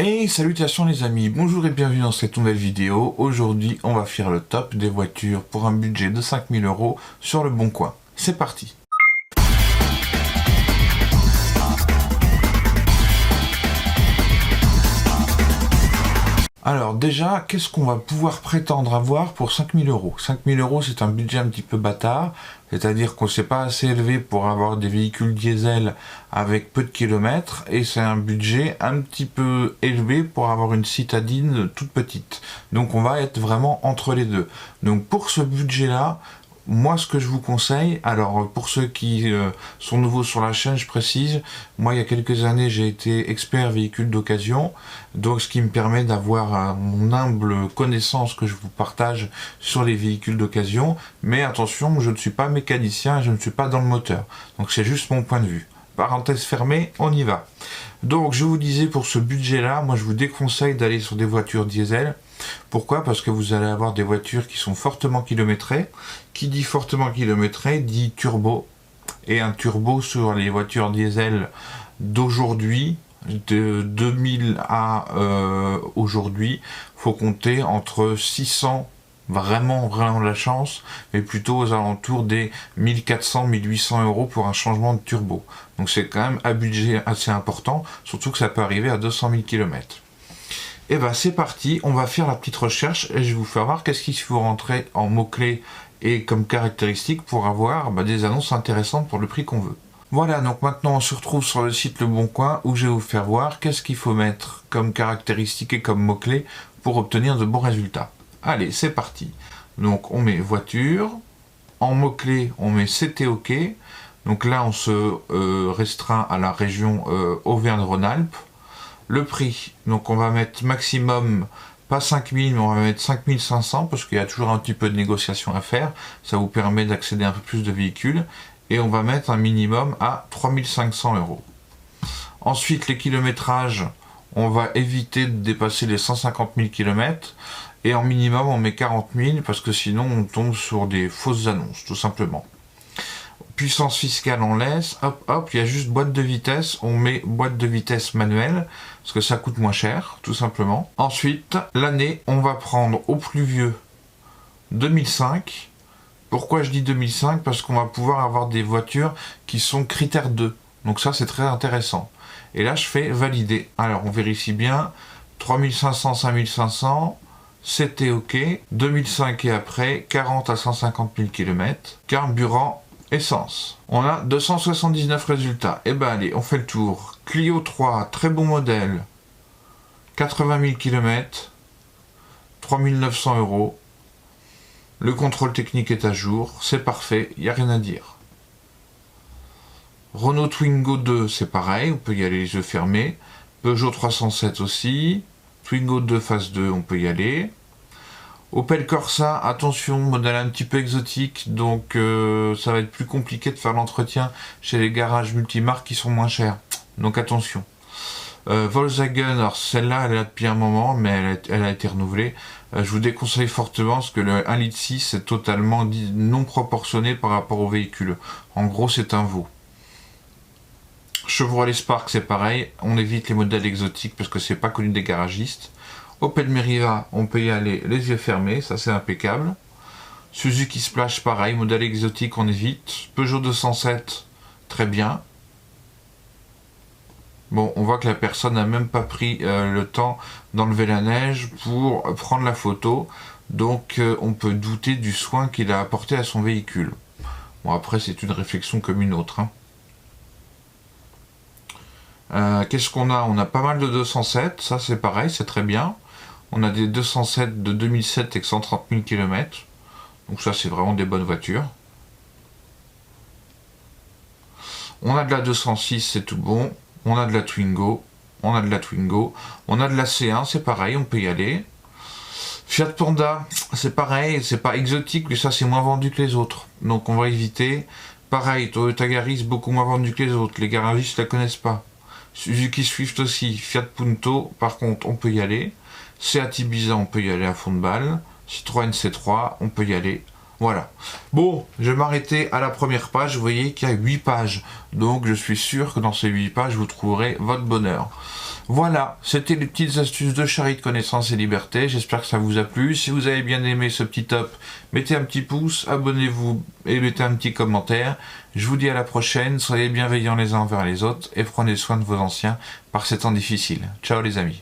Hey, salutations les amis, bonjour et bienvenue dans cette nouvelle vidéo. Aujourd'hui, on va faire le top des voitures pour un budget de 5000 € sur le Bon Coin. C'est parti! Alors déjà, qu'est-ce qu'on va pouvoir prétendre avoir pour 5000 €? 5000 €, c'est un budget un petit peu bâtard, c'est-à-dire qu'on ne s'est pas assez élevé pour avoir des véhicules diesel avec peu de kilomètres, et c'est un budget un petit peu élevé pour avoir une citadine toute petite. Donc on va être vraiment entre les deux. Donc pour ce budget-là, moi, ce que je vous conseille, alors pour ceux qui sont nouveaux sur la chaîne, je précise, moi il y a quelques années j'ai été expert véhicule d'occasion, donc ce qui me permet d'avoir mon humble connaissance que je vous partage sur les véhicules d'occasion, mais attention, je ne suis pas mécanicien, je ne suis pas dans le moteur, donc c'est juste mon point de vue. Parenthèse fermée, on y va. Donc je vous disais, pour ce budget-là, moi je vous déconseille d'aller sur des voitures diesel. Pourquoi? Parce que vous allez avoir des voitures qui sont fortement kilométrées. Qui dit fortement kilométré dit turbo. Et un turbo sur les voitures diesel d'aujourd'hui, de 2000 à aujourd'hui, faut compter entre 600, vraiment la chance, mais plutôt aux alentours des 1400-1800 € pour un changement de turbo. Donc c'est quand même un budget assez important, surtout que ça peut arriver à 200 000 km. Et ben c'est parti, on va faire la petite recherche et je vais vous faire voir qu'est-ce qu'il faut rentrer en mots-clés et comme caractéristiques pour avoir des annonces intéressantes pour le prix qu'on veut. Voilà, donc maintenant on se retrouve sur le site Le Bon Coin où je vais vous faire voir qu'est-ce qu'il faut mettre comme caractéristiques et comme mots-clés pour obtenir de bons résultats. Allez, c'est parti. Donc on met voiture, en mots-clés on met c'était OK. Donc là on se restreint à la région Auvergne-Rhône-Alpes. Le prix, donc on va mettre maximum, pas 5000, mais on va mettre 5500 parce qu'il y a toujours un petit peu de négociation à faire. Ça vous permet d'accéder à un peu plus de véhicules. Et on va mettre un minimum à 3500 €. Ensuite, les kilométrages, on va éviter de dépasser les 150 000 km. Et en minimum, on met 40 000 parce que sinon, on tombe sur des fausses annonces, tout simplement. Puissance fiscale, on laisse, hop, hop, il y a juste boîte de vitesse, on met boîte de vitesse manuelle, parce que ça coûte moins cher, tout simplement. Ensuite, l'année, on va prendre au plus vieux 2005. Pourquoi je dis 2005? Parce qu'on va pouvoir avoir des voitures qui sont critères 2. Donc ça, c'est très intéressant. Et là, je fais valider. Alors, on vérifie bien. 3500, 5500, c'était OK. 2005 et après, 40 à 150 000 km. Carburant, essence. On a 279 résultats. Et ben allez, on fait le tour. Clio 3, très bon modèle. 80 000 km. 3900 €. Le contrôle technique est à jour. C'est parfait, il n'y a rien à dire. Renault Twingo 2, c'est pareil, on peut y aller les yeux fermés. Peugeot 307 aussi. Twingo 2 phase 2, on peut y aller. Opel Corsa, attention, modèle un petit peu exotique, donc ça va être plus compliqué de faire l'entretien chez les garages multimarques qui sont moins chers. Donc attention. Volkswagen, alors celle-là, elle est là depuis un moment, mais elle a été renouvelée. Je vous déconseille fortement parce que le 1,6 litre est totalement non proportionné par rapport au véhicule. En gros, c'est un veau. Chevrolet Spark, c'est pareil. On évite les modèles exotiques parce que c'est pas connu des garagistes. Opel Meriva, on peut y aller les yeux fermés, ça c'est impeccable. Suzuki Splash, pareil, modèle exotique, on évite. Peugeot 207, très bien. Bon, on voit que la personne n'a même pas pris le temps d'enlever la neige pour prendre la photo. Donc on peut douter du soin qu'il a apporté à son véhicule. Bon, après c'est une réflexion comme une autre. Qu'est-ce qu'on a? On a pas mal de 207, ça c'est pareil, c'est très bien. On a des 207 de 2007 avec 130 000 km. Donc ça, c'est vraiment des bonnes voitures. On a de la 206, c'est tout bon. On a de la Twingo. On a de la Twingo. On a de la C1, c'est pareil, on peut y aller. Fiat Panda, c'est pareil, c'est pas exotique, mais ça, c'est moins vendu que les autres. Donc on va éviter. Pareil, Toyota Yaris, beaucoup moins vendu que les autres. Les garagistes ne la connaissent pas. Suzuki Swift aussi. Fiat Punto, par contre, on peut y aller. Seat Ibiza, on peut y aller à fond de balle. Citroën C3, on peut y aller. Voilà. Bon, je vais m'arrêter à la première page. Vous voyez qu'il y a 8 pages. Donc, je suis sûr que dans ces 8 pages, vous trouverez votre bonheur. Voilà, c'était les petites astuces de Charlie de Connaissance et Liberté. J'espère que ça vous a plu. Si vous avez bien aimé ce petit top, mettez un petit pouce, abonnez-vous et mettez un petit commentaire. Je vous dis à la prochaine, soyez bienveillants les uns envers les autres et prenez soin de vos anciens par ces temps difficiles. Ciao les amis.